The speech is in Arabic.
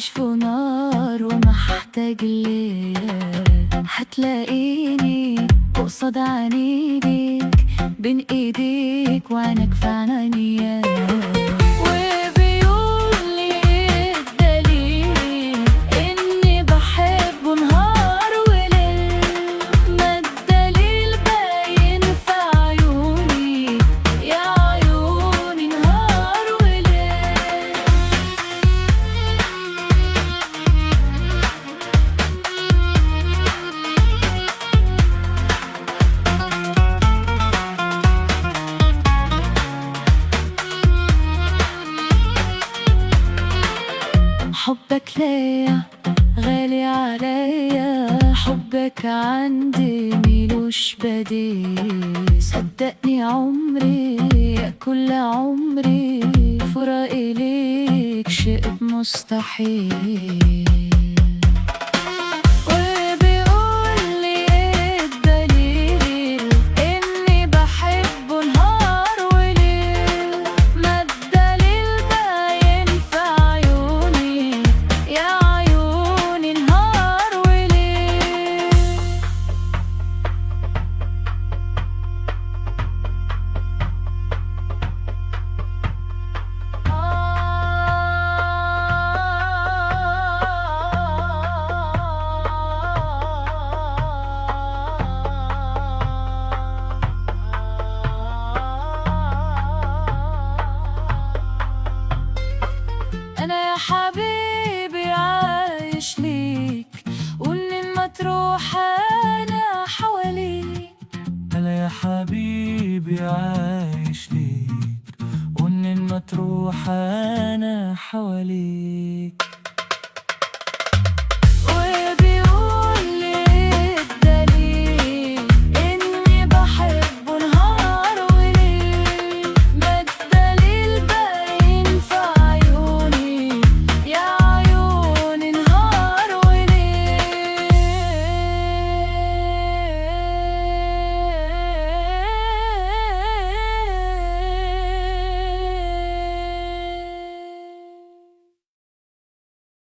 عايش في نار ومحتاج ليا، هتلاقيني قصاد عينيك بين ايديك وعينك في عينيا. وبيقول لي ايه الدليل اني بحبه نهار وليل، ما الدليل باين في عيوني يا عيوني نهار وليل. حبك ليا غالي عليا، حبك عندي ملوش بديل. صدقني عمري يا كل عمري، فراقي ليك شيء مستحيل. أنا يا حبيبي عايش ليك، وإن ما تروح أنا حواليك. أنا يا حبيبي عايش ليك، وإن ما تروح أنا حواليك.